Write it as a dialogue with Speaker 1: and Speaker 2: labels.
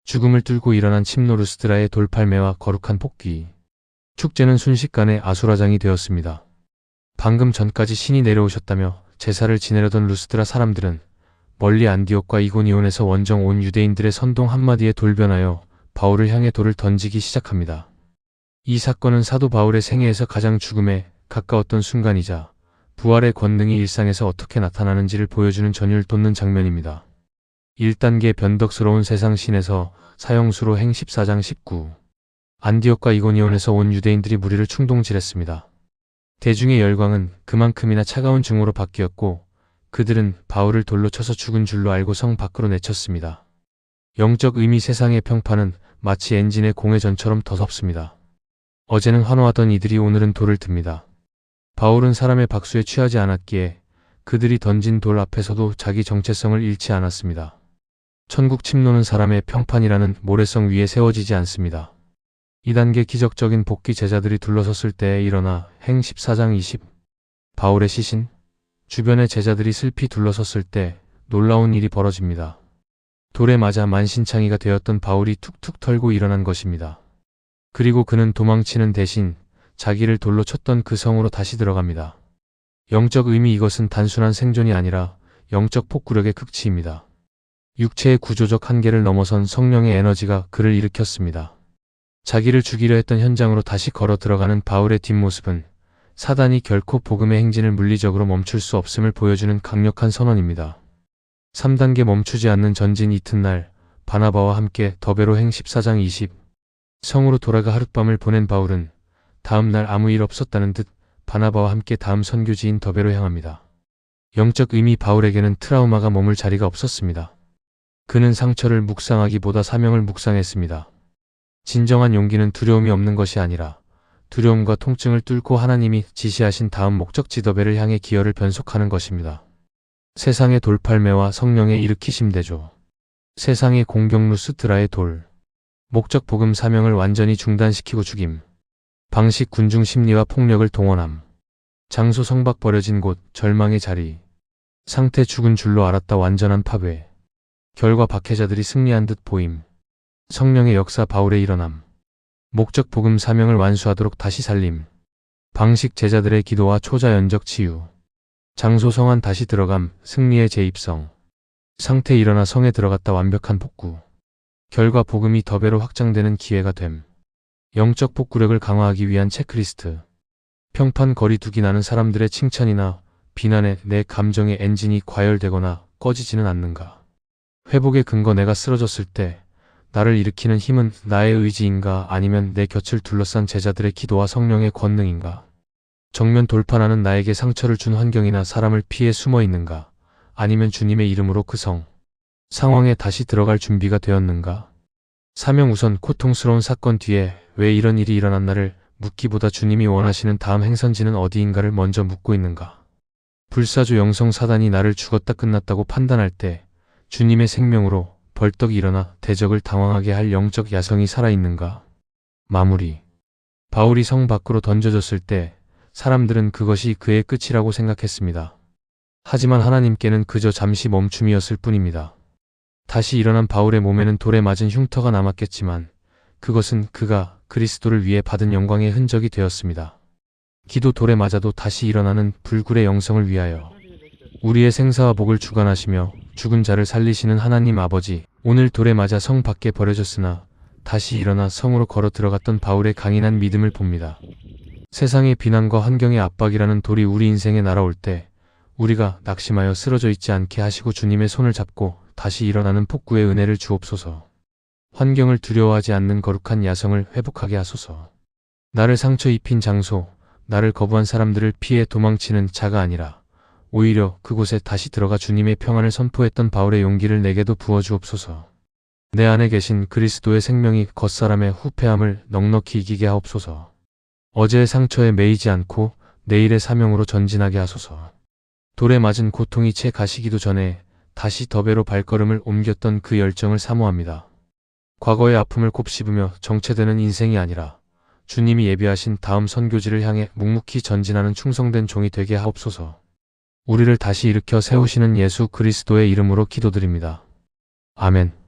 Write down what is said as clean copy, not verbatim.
Speaker 1: 죽음을 뚫고 일어난 침노 루스드라의 돌팔매와 거룩한 폭귀. 축제는 순식간에 아수라장이 되었습니다. 방금 전까지 신이 내려오셨다며 제사를 지내려던 루스드라 사람들은 멀리 안디옥과 이고니온에서 원정 온 유대인들의 선동 한마디에 돌변하여 바울을 향해 돌을 던지기 시작합니다. 이 사건은 사도 바울의 생애에서 가장 죽음에 가까웠던 순간이자 부활의 권능이 일상에서 어떻게 나타나는지를 보여주는 전율 돋는 장면입니다. 1단계 변덕스러운 세상신에서 사형수로 행 14장 19. 안디옥과 이고니온에서 온 유대인들이 무리를 충동질했습니다. 대중의 열광은 그만큼이나 차가운 증오로 바뀌었고 그들은 바울을 돌로 쳐서 죽은 줄로 알고 성 밖으로 내쳤습니다. 영적 의미 세상의 평판은 마치 엔진의 공회전처럼 더덥습니다. 어제는 환호하던 이들이 오늘은 돌을 듭니다. 바울은 사람의 박수에 취하지 않았기에 그들이 던진 돌 앞에서도 자기 정체성을 잃지 않았습니다. 천국 침노는 사람의 평판이라는 모래성 위에 세워지지 않습니다. 2단계 기적적인 복귀 제자들이 둘러섰을 때에 일어나 행 14장 20. 바울의 시신. 주변의 제자들이 슬피 둘러섰을 때 놀라운 일이 벌어집니다. 돌에 맞아 만신창이가 되었던 바울이 툭툭 털고 일어난 것입니다. 그리고 그는 도망치는 대신 자기를 돌로 쳤던 그 성으로 다시 들어갑니다. 영적 의미 이것은 단순한 생존이 아니라 영적 폭구력의 극치입니다. 육체의 구조적 한계를 넘어선 성령의 에너지가 그를 일으켰습니다. 자기를 죽이려 했던 현장으로 다시 걸어 들어가는 바울의 뒷모습은 사단이 결코 복음의 행진을 물리적으로 멈출 수 없음을 보여주는 강력한 선언입니다. 3단계 멈추지 않는 전진 이튿날 바나바와 함께 더베로 행 14장 20. 성으로 돌아가 하룻밤을 보낸 바울은 다음날 아무 일 없었다는 듯 바나바와 함께 다음 선교지인 더베로 향합니다. 영적 의미 바울에게는 트라우마가 머물 자리가 없었습니다. 그는 상처를 묵상하기보다 사명을 묵상했습니다. 진정한 용기는 두려움이 없는 것이 아니라 두려움과 통증을 뚫고 하나님이 지시하신 다음 목적지 더베를 향해 기여를 변속하는 것입니다. 세상의 돌팔매와 성령의 일으키심 대조. 세상의 공격 루스드라의 돌. 목적 복음 사명을 완전히 중단시키고 죽임. 방식 군중 심리와 폭력을 동원함. 장소 성박 버려진 곳 절망의 자리. 상태 죽은 줄로 알았다 완전한 파괴. 결과 박해자들이 승리한 듯 보임. 성령의 역사 바울의 일어남. 목적 복음 사명을 완수하도록 다시 살림. 방식 제자들의 기도와 초자 연적 치유. 장소 성안 다시 들어감 승리의 재입성. 상태 일어나 성에 들어갔다 완벽한 복구. 결과 복음이 더배로 확장되는 기회가 됨. 영적 복구력을 강화하기 위한 체크리스트. 평판 거리두기 나는 사람들의 칭찬이나 비난에 내 감정의 엔진이 과열되거나 꺼지지는 않는가. 회복의 근거 내가 쓰러졌을 때 나를 일으키는 힘은 나의 의지인가 아니면 내 곁을 둘러싼 제자들의 기도와 성령의 권능인가. 정면 돌파하는 나에게 상처를 준 환경이나 사람을 피해 숨어 있는가 아니면 주님의 이름으로 그 상황에 다시 들어갈 준비가 되었는가. 사명 우선 고통스러운 사건 뒤에 왜 이런 일이 일어났나를 묻기보다 주님이 원하시는 다음 행선지는 어디인가를 먼저 묻고 있는가. 불사조 영성 사단이 나를 죽었다 끝났다고 판단할 때 주님의 생명으로 벌떡 일어나 대적을 당황하게 할 영적 야성이 살아있는가. 마무리. 바울이 성 밖으로 던져졌을 때 사람들은 그것이 그의 끝이라고 생각했습니다. 하지만 하나님께는 그저 잠시 멈춤이었을 뿐입니다. 다시 일어난 바울의 몸에는 돌에 맞은 흉터가 남았겠지만 그것은 그가 그리스도를 위해 받은 영광의 흔적이 되었습니다. 기도 돌에 맞아도 다시 일어나는 불굴의 영성을 위하여. 우리의 생사와 복을 주관하시며 죽은 자를 살리시는 하나님 아버지, 오늘 돌에 맞아 성 밖에 버려졌으나 다시 일어나 성으로 걸어 들어갔던 바울의 강인한 믿음을 봅니다. 세상의 비난과 환경의 압박이라는 돌이 우리 인생에 날아올 때 우리가 낙심하여 쓰러져 있지 않게 하시고 주님의 손을 잡고 다시 일어나는 폭구의 은혜를 주옵소서. 환경을 두려워하지 않는 거룩한 야성을 회복하게 하소서. 나를 상처 입힌 장소, 나를 거부한 사람들을 피해 도망치는 자가 아니라 오히려 그곳에 다시 들어가 주님의 평안을 선포했던 바울의 용기를 내게도 부어주옵소서. 내 안에 계신 그리스도의 생명이 겉사람의 후패함을 넉넉히 이기게 하옵소서. 어제의 상처에 매이지 않고 내일의 사명으로 전진하게 하소서. 돌에 맞은 고통이 채 가시기도 전에 다시 더배로 발걸음을 옮겼던 그 열정을 사모합니다. 과거의 아픔을 곱씹으며 정체되는 인생이 아니라 주님이 예비하신 다음 선교지를 향해 묵묵히 전진하는 충성된 종이 되게 하옵소서. 우리를 다시 일으켜 세우시는 예수 그리스도의 이름으로 기도드립니다. 아멘.